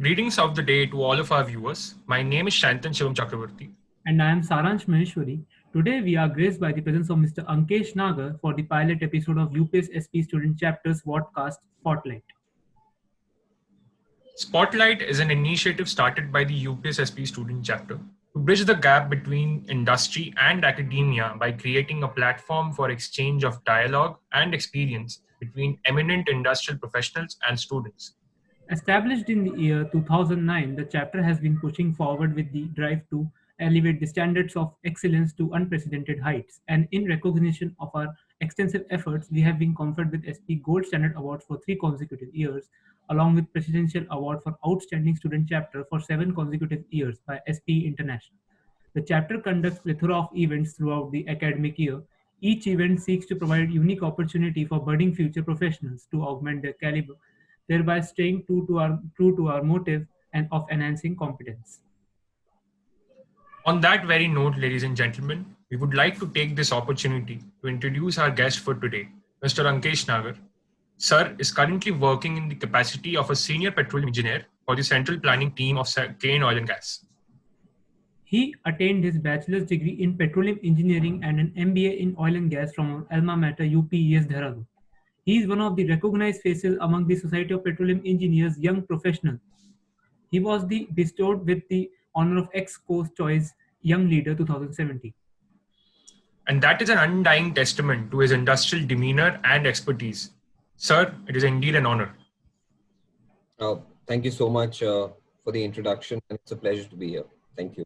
Greetings of the day to all of our viewers. My name is Shantan Shivam Chakravarti. And I am Saransh Maheshwari. Today we are graced by the presence of Mr. Ankesh Nagar for the pilot episode of UPES SPE Student Chapters Vodcast Spotlight. Spotlight is an initiative started by the UPES SPE student chapter to bridge the gap between industry and academia by creating a platform for exchange of dialogue and experience between eminent industrial professionals and students. Established in the year 2009, the chapter has been pushing forward with the drive to elevate the standards of excellence to unprecedented heights. And in recognition of our extensive efforts, we have been conferred with SP Gold Standard Awards for 3 consecutive years, along with Presidential Award for Outstanding Student Chapter for 7 consecutive years by SPE International. The chapter conducts plethora of events throughout the academic year. Each event seeks to provide unique opportunity for budding future professionals to augment their caliber, thereby staying true to our motive and of enhancing competence. On that very note, ladies and gentlemen, we would like to take this opportunity to introduce our guest for today, Mr. Ankesh Nagar. Sir is currently working in the capacity of a Senior Petroleum Engineer for the Central Planning Team of Cairn Oil and Gas. He attained his bachelor's degree in petroleum engineering and an MBA in oil and gas from our alma mater UPES Dehradun. He is one of the recognized faces among the Society of Petroleum Engineers Young Professional. He was bestowed with the honor of ex-Coast Choice Young Leader 2017. And that is an undying testament to his industrial demeanor and expertise. Sir, it is indeed an honor. Thank you so much for the introduction, and it's a pleasure to be here. Thank you.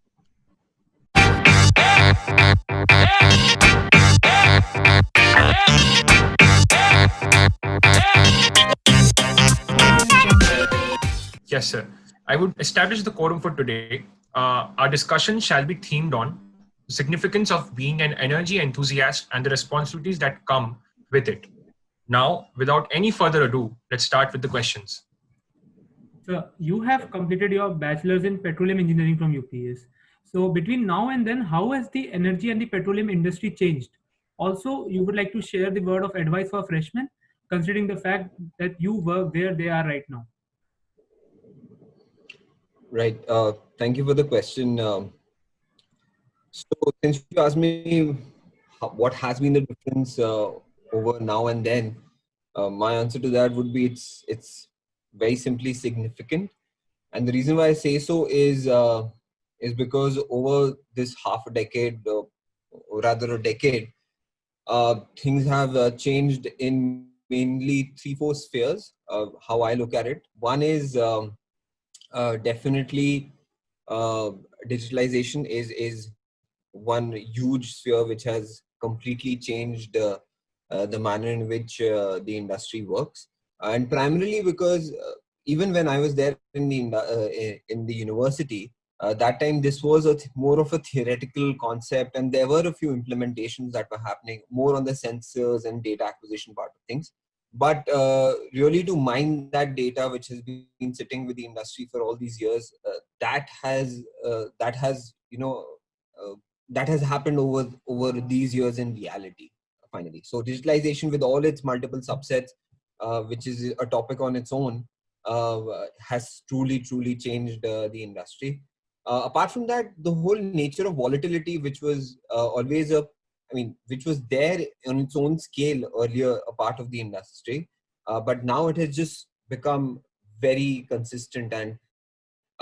Yes, sir. I would establish the quorum for today. Our discussion shall be themed on the significance of being an energy enthusiast and the responsibilities that come with it. Now, without any further ado, let's start with the questions. So you have completed your bachelor's in petroleum engineering from UPS. So between now and then, how has the energy and the petroleum industry changed? Also, you would like to share the word of advice for freshmen, considering the fact that you work where they are right now. Right. Thank you for the question. So since you asked me what has been the difference over now and then, my answer to that would be it's very simply significant. And the reason why I say so is because over this half a decade, or rather a decade, things have changed in mainly 3-4 spheres of how I look at it. One is definitely digitalization is one huge sphere which has completely changed the manner in which the industry works, and primarily because even when I was there in the university, that time this was more of a theoretical concept, and there were a few implementations that were happening more on the sensors and data acquisition part of things. But really to mine that data which has been sitting with the industry for all these years, that has happened over these years in reality finally. So digitalization with all its multiple subsets, which is a topic on its own, has truly changed the industry. Apart from that, the whole nature of volatility, which was always which was there on its own scale earlier, a part of the industry, but now it has just become very consistent and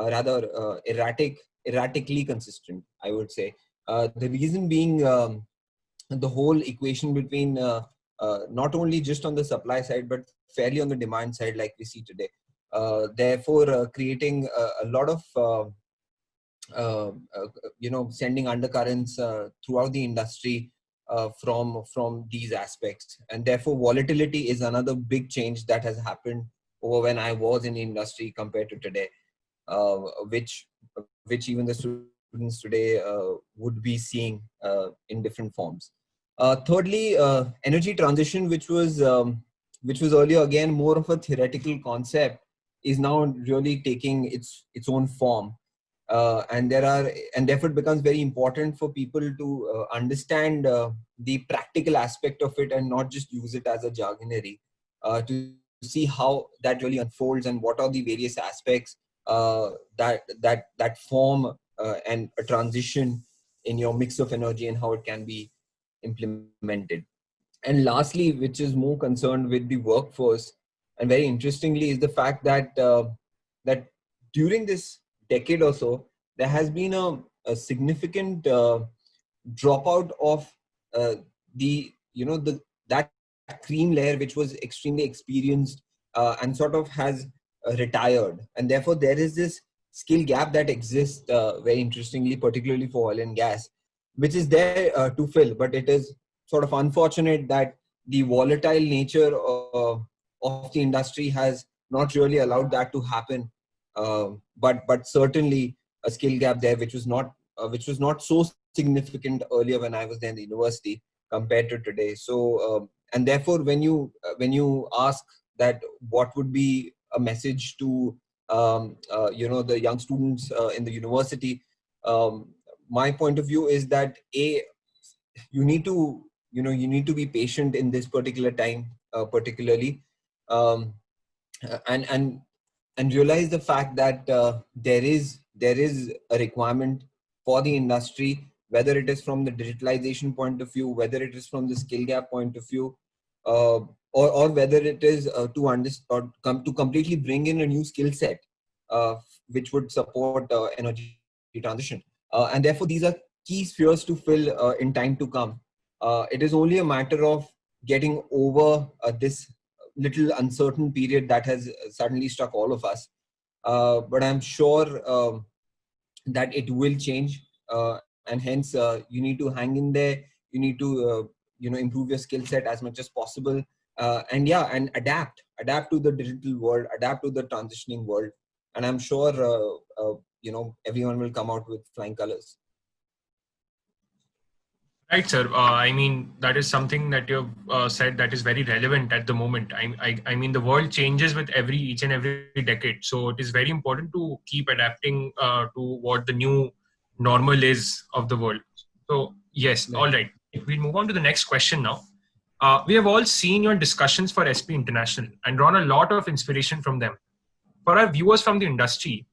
rather erratically consistent, I would say. The reason being the whole equation between not only just on the supply side, but fairly on the demand side, like we see today. Therefore, creating a lot of sending undercurrents throughout the industry from these aspects, and therefore volatility is another big change that has happened over when I was in the industry compared to today, which even the students today would be seeing in different forms. Thirdly, energy transition, which was earlier again more of a theoretical concept, is now really taking its own form. And therefore it becomes very important for people to understand the practical aspect of it and not just use it as a jargonary, to see how that really unfolds and what are the various aspects that form and a transition in your mix of energy and how it can be implemented. And lastly, which is more concerned with the workforce, and very interestingly, is the fact that that during this decade or so, there has been a significant dropout of the that cream layer, which was extremely experienced and sort of has retired, and therefore there is this skill gap that exists very interestingly, particularly for oil and gas, which is there to fill. But it is sort of unfortunate that the volatile nature of the industry has not really allowed that to happen. But certainly a skill gap there, which was not so significant earlier when I was there in the university compared to today. So and therefore, when you ask that what would be a message to the young students in the university, my point of view is that you need to you need to be patient in this particular time, particularly, um, and and realize the fact that there is a requirement for the industry, whether it is from the digitalization point of view, whether it is from the skill gap point of view, uh, or whether it is to understand or come to completely bring in a new skill set, which would support energy transition. And therefore, these are key spheres to fill in time to come. It is only a matter of getting over this little uncertain period that has suddenly struck all of us. But I'm sure that it will change, and hence you need to hang in there. You need to improve your skill set as much as possible, and adapt to the digital world, adapt to the transitioning world, and I'm sure everyone will come out with flying colors. Right, sir. I mean, that is something that you've said that is very relevant at the moment. I mean, the world changes with each and every decade. So it is very important to keep adapting to what the new normal is of the world. So, yes, all Right. right. We'll move on to the next question now. We have all seen your discussions for SP International and drawn a lot of inspiration from them. For our viewers from the industry,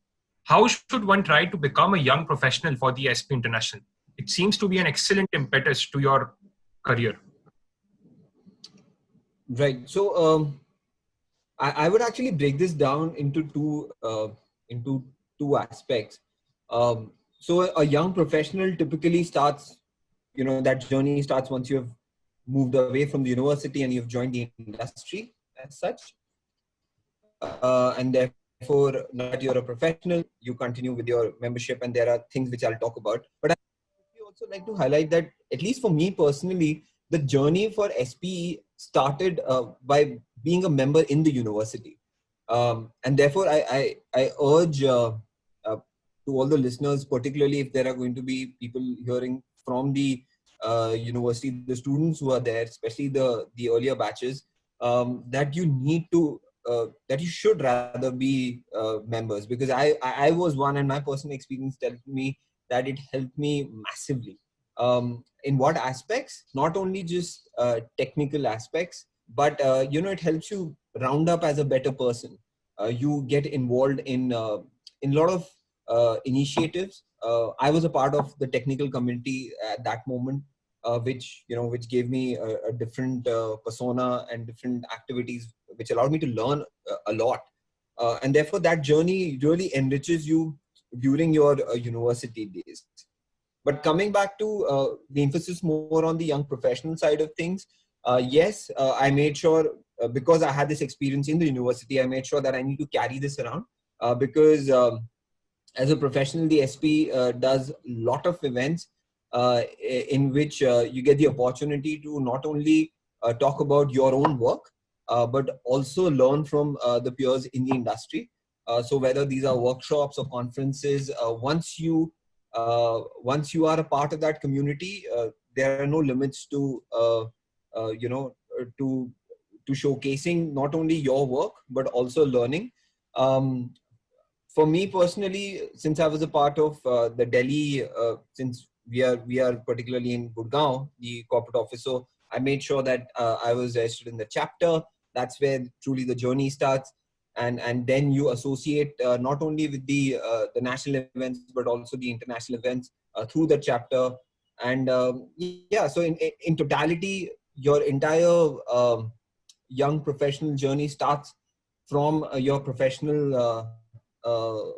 how should one try to become a young professional for the SP International? It seems to be an excellent impetus to your career. Right. So I would actually break this down into two aspects. So a young professional typically starts, that journey starts once you have moved away from the university and you've joined the industry as such. And therefore, now that you're a professional, you continue with your membership, and there are things which I'll talk about. But we also like to highlight that, at least for me personally, the journey for SPE started by being a member in the university. And therefore, I urge to all the listeners, particularly if there are going to be people hearing from the university, the students who are there, especially the earlier batches, that you need to that you should rather be members, because I was one, and my personal experience tells me that it helped me massively. In what aspects? Not only just technical aspects, but it helps you round up as a better person. You get involved in a lot of initiatives. I was a part of the technical community at that moment, which gave me a different persona and different activities, which allowed me to learn a lot. And therefore, that journey really enriches you during your university days. But coming back to the emphasis more on the young professional side of things, yes, I made sure, because I had this experience in the university, I made sure that I need to carry this around, because as a professional, the SP does a lot of events in which you get the opportunity to not only talk about your own work, but also learn from the peers in the industry. So whether these are workshops or conferences, once you are a part of that community, there are no limits to uh, you know to showcasing not only your work but also learning. Um, for me personally, since I was a part of the Delhi, since we are particularly in Gurgaon, the corporate office, so I made sure that I was registered in the chapter. That's where truly the journey starts. and then you associate not only with the national events but also the international events through the chapter. And yeah, so in totality, your entire young professional journey starts from your professional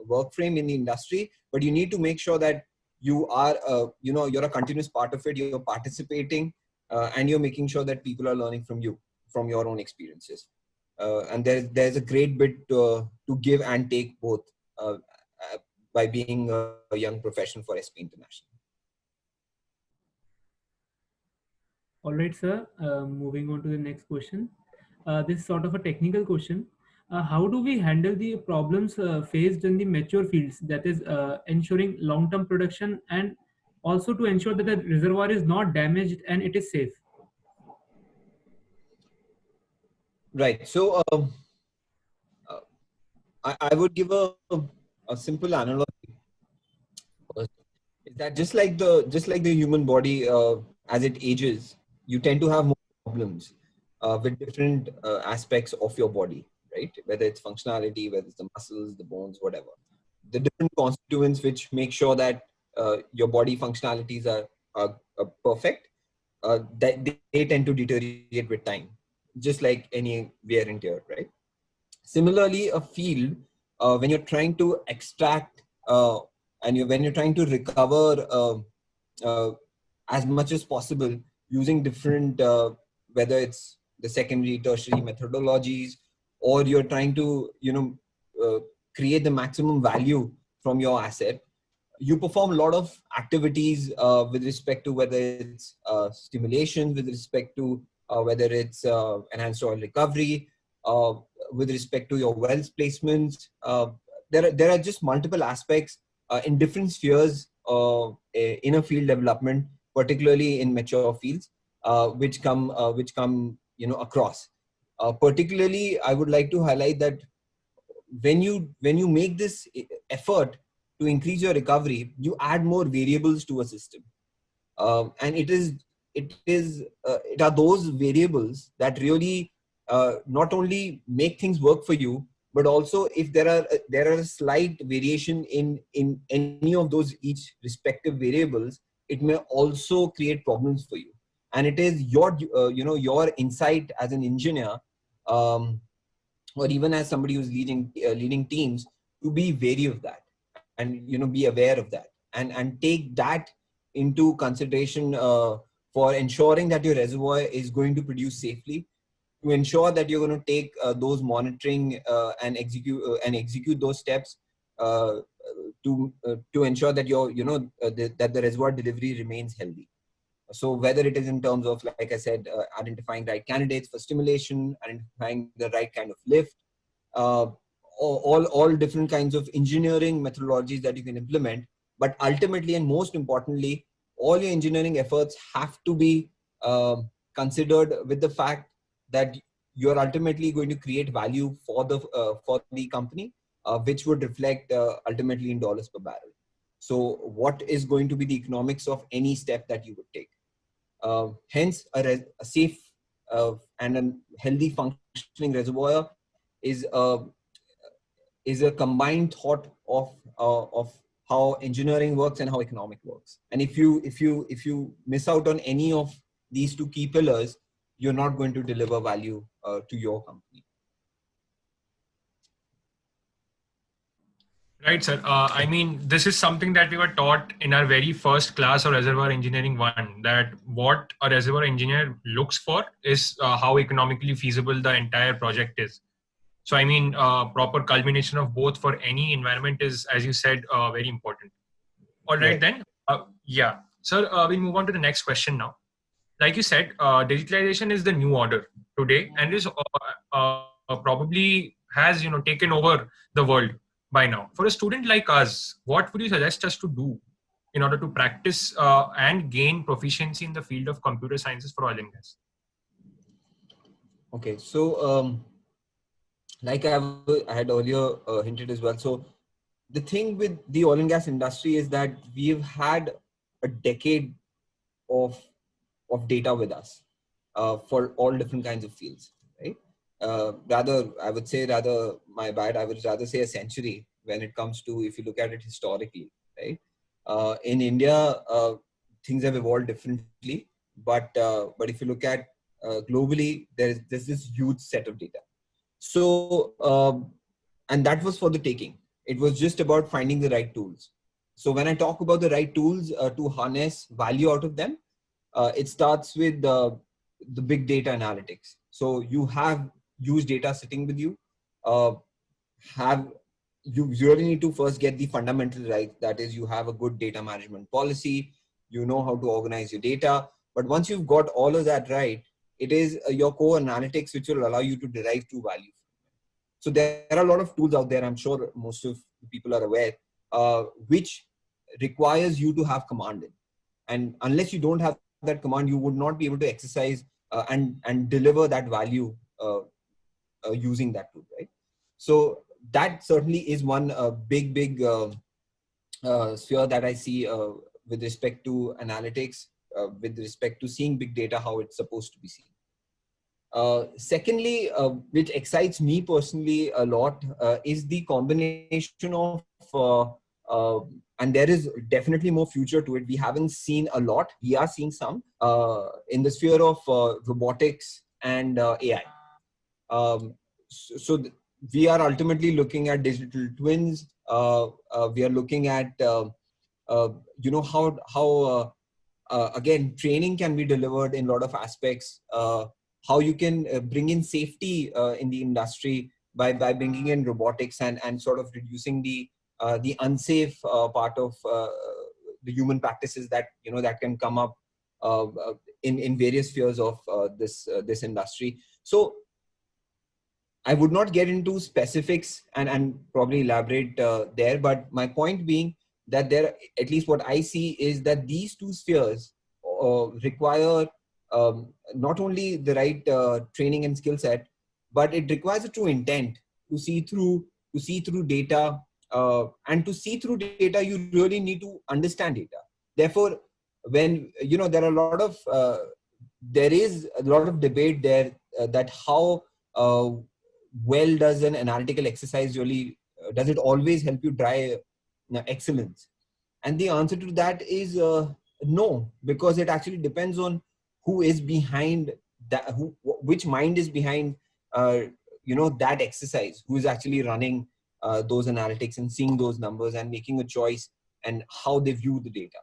work frame in the industry, but you need to make sure that you are you're a continuous part of it, you're participating, and you're making sure that people are learning from you, from your own experiences. And there's a great bit to give and take both by being a young professional for SP International. All right, sir. Moving on to the next question. This is sort of a technical question. How do we handle the problems faced in the mature fields? That is, ensuring long-term production and also to ensure that the reservoir is not damaged and it is safe. Right. So uh, I would give a simple analogy. Is that just like the human body, as it ages, you tend to have more problems with different aspects of your body, right? Whether it's functionality, whether it's the muscles, the bones, whatever. The different constituents which make sure that your body functionalities are perfect, that they tend to deteriorate with time, just like any wear and tear, right? Similarly, a field, when you're trying to extract when you're trying to recover uh, as much as possible using different, whether it's the secondary, tertiary methodologies, or you're trying to create the maximum value from your asset, you perform a lot of activities with respect to whether it's stimulation, with respect to whether it's enhanced oil recovery, uh, with respect to your wells placements. There are just multiple aspects in different spheres in a field development, particularly in mature fields, which come across. Particularly, I would like to highlight that when you make this effort to increase your recovery, you add more variables to a system, and it are those variables that really not only make things work for you, but also if there are a slight variation in any of those each respective variables, it may also create problems for you. And it is your insight as an engineer, um, or even as somebody who's leading teams, to be wary of that, and be aware of that, and take that into consideration for ensuring that your reservoir is going to produce safely, to ensure that you're going to take those monitoring and execute those steps to ensure that that the reservoir delivery remains healthy. So whether it is in terms of, like I said, identifying right candidates for stimulation, identifying the right kind of lift, uh, all different kinds of engineering methodologies that you can implement. But ultimately, and most importantly, all your engineering efforts have to be considered with the fact that you're ultimately going to create value for the company, which would reflect ultimately in dollars per barrel. So what is going to be the economics of any step that you would take? Hence, a safe and a healthy functioning reservoir is a combined thought of how engineering works and how economic works. And if you miss out on any of these two key pillars, you're not going to deliver value to your company. Right, sir. I mean, this is something that we were taught in our very first class of Reservoir Engineering 1, that what a reservoir engineer looks for is how economically feasible the entire project is. So, I mean, proper culmination of both for any environment is, as you said, very important. All right, Right. then. Yeah. Sir, we'll move on to the next question now. Like you said, digitalization is the new order today, and is probably has taken over the world by now. For a student like us, what would you suggest us to do in order to practice and gain proficiency in the field of computer sciences for oil and gas? Okay. So, like I had earlier hinted as well. So, the thing with the oil and gas industry is that we've had a decade of data with us for all different kinds of fields, right? rather, I would say rather, my bad, I would rather say a century when it comes to, if you look at it historically, right? In India, things have evolved differently, but if you look at globally, there's this huge set of data. So, and that was for the taking. It was just about finding the right tools. So when I talk about the right tools to harness value out of them, it starts with the big data analytics. So you have huge data sitting with you. Uh, have you really need to first get the fundamentals right. That is, you have a good data management policy. You know how to organize your data. But once you've got all of that right, it is your core analytics which will allow you to derive true value. So there are a lot of tools out there. I'm sure most of the people are aware, which requires you to have command in. And unless you don't have that command, you would not be able to exercise and deliver that value using that tool, right? So that certainly is one big sphere that I see with respect to analytics, with respect to seeing big data, how it's supposed to be seen. Secondly, which excites me personally a lot, is the combination of, and there is definitely more future to it. We haven't seen a lot. We are seeing some in the sphere of robotics and AI. So we are ultimately looking at digital twins. We are looking at, how again, training can be delivered in a lot of aspects. How you can bring in safety in the industry by bringing in robotics and sort of reducing the unsafe part of the human practices that that can come up in various spheres of this industry. So I would not get into specifics and probably elaborate there, but my point being that there, at least what I see, is that these two spheres require not only the right training and skill set, but it requires a true intent to see through data, and to see through data, you really need to understand data. Therefore, when there are a lot of there is a lot of debate there that how well does an analytical exercise really does it always help you drive excellence? And the answer to that is no, because it actually depends on who is behind that, which mind is behind that exercise, who is actually running those analytics and seeing those numbers and making a choice, and how they view the data.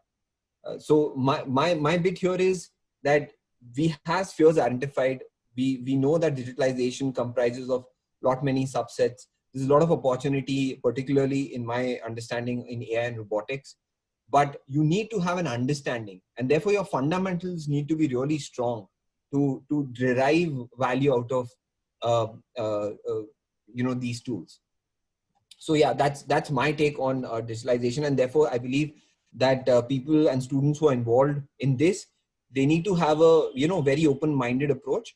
So my bit here is that we have spheres identified. We know that digitalization comprises of lot many subsets. There's a lot of opportunity, particularly in my understanding, in AI and robotics. But you need to have an understanding, and therefore your fundamentals need to be really strong to derive value out of uh, uh, these tools. So yeah, that's my take on digitalization, and therefore I believe that people and students who are involved in this, they need to have a very open-minded approach.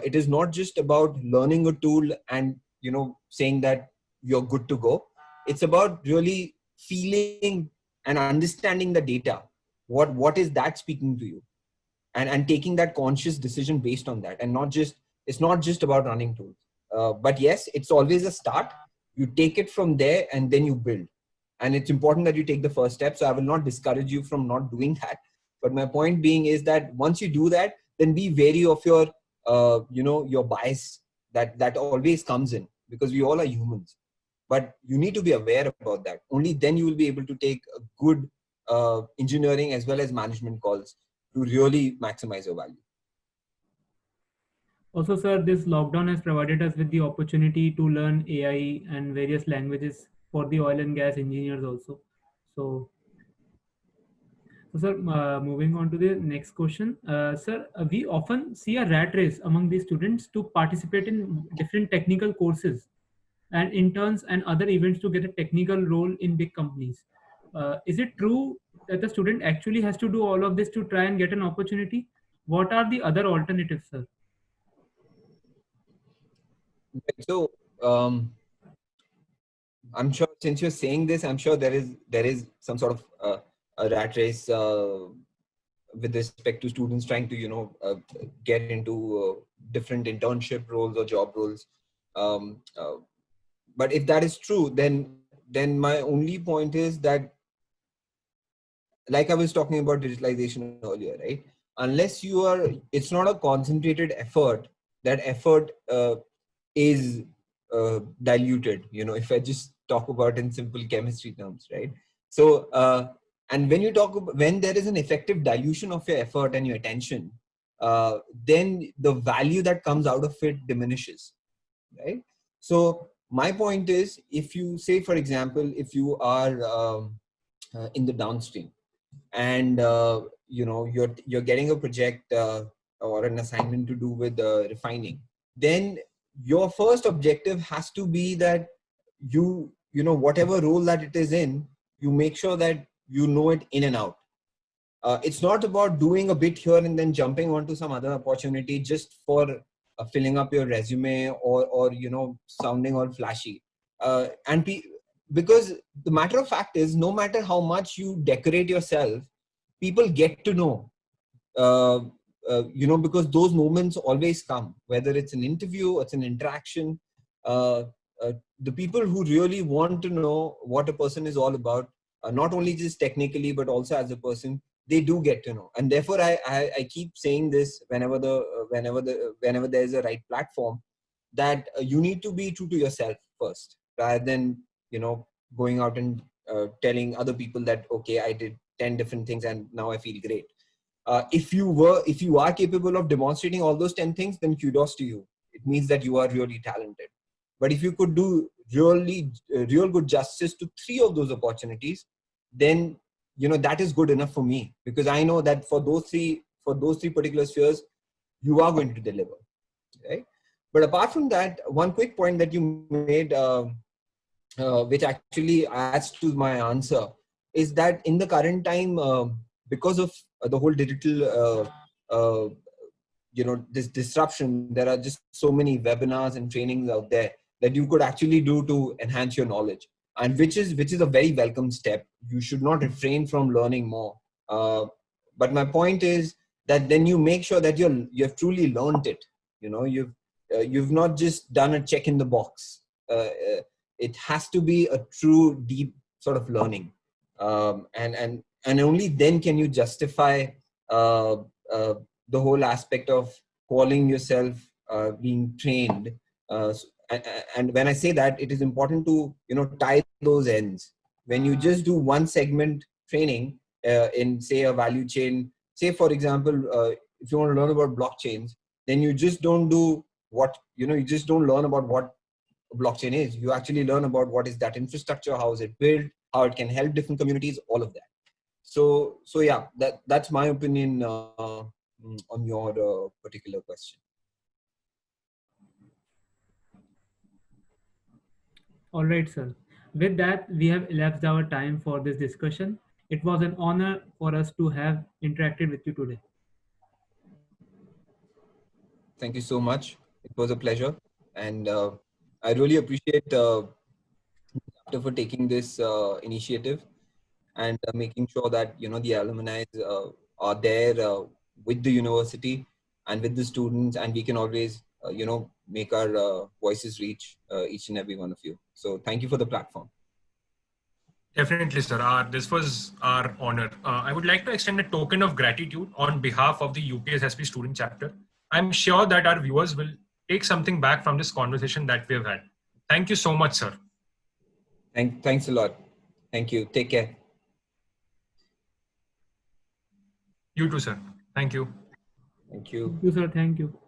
It is not just about learning a tool and saying that you're good to go. It's about really feeling and understanding the data. What is that speaking to you, and taking that conscious decision based on that, and not just, it's not just about running tools. But yes, it's always a start. You take it from there and then you build, and it's important that you take the first step. So I will not discourage you from not doing that, but my point being is that once you do that, then be wary of your your bias that always comes in, because we all are humans. But you need to be aware about that. Only then you will be able to take a good engineering as well as management calls to really maximize your value. Also, sir, this lockdown has provided us with the opportunity to learn AI and various languages for the oil and gas engineers also. So, sir, moving on to the next question. Sir, we often see a rat race among the students to participate in different technical courses and interns and other events to get a technical role in big companies. Is it true that the student actually has to do all of this to try and get an opportunity? What are the other alternatives, sir? So I'm sure, since you're saying this, I'm sure there is some sort of a rat race with respect to students trying to, get into different internship roles or job roles. Um, uh, but if that is true, then my only point is that, like I was talking about digitalization earlier, right? Unless it's not a concentrated effort. That effort is diluted. If I just talk about in simple chemistry terms, right? So, and when there is an effective dilution of your effort and your attention, then the value that comes out of it diminishes, right? So my point is, if you say, for example, if you are in the downstream, and you're getting a project or an assignment to do with refining, then your first objective has to be that whatever role that it is in, you make sure that you know it in and out. It's not about doing a bit here and then jumping onto some other opportunity just for filling up your resume, or sounding all flashy. Because the matter of fact is, no matter how much you decorate yourself, people get to know. uh, because those moments always come, whether it's an interview or it's an interaction. uh, the people who really want to know what a person is all about, not only just technically but also as a person, they do get to know. And therefore I keep saying this whenever there's a right platform, that you need to be true to yourself first, rather than going out and telling other people that, okay, I did 10 different things and now I feel great. If you are capable of demonstrating all those 10 things, then kudos to you. It means that you are really talented. But if you could do real good justice to 3 of those opportunities, then that is good enough for me, because I know that for those three particular spheres, you are going to deliver, right? But apart from that, one quick point that you made, which actually adds to my answer, is that in the current time, because of the whole digital this disruption, there are just so many webinars and trainings out there that you could actually do to enhance your knowledge, and which is a very welcome step. You should not refrain from learning more. But my point is that then you make sure that you've truly learned it. You've not just done a check in the box. It has to be a true deep sort of learning. And only then can you justify uh, uh, the whole aspect of calling yourself being trained. And when I say that, it is important to tie those ends. When you just do one segment training in, say, a value chain, say for example, if you want to learn about blockchains, then you just don't do you just don't learn about what blockchain is. You actually learn about what is that infrastructure, how is it built, how it can help different communities, all of that. So yeah, that's my opinion on your particular question. All right, sir. With that, we have elapsed our time for this discussion. It was an honor for us to have interacted with you today. Thank you so much. It was a pleasure, and I really appreciate for taking this initiative, and making sure that the alumni are there with the university and with the students, and we can always make our voices reach each and every one of you. So thank you for the platform. Definitely, sir. This was our honor. I would like to extend a token of gratitude on behalf of the UPS SP student chapter. I'm sure that our viewers will take something back from this conversation that we have had. Thank you so much, sir. Thanks a lot. Thank you. Take care. You too, sir. Thank you. Thank you. Thank you, sir. Thank you.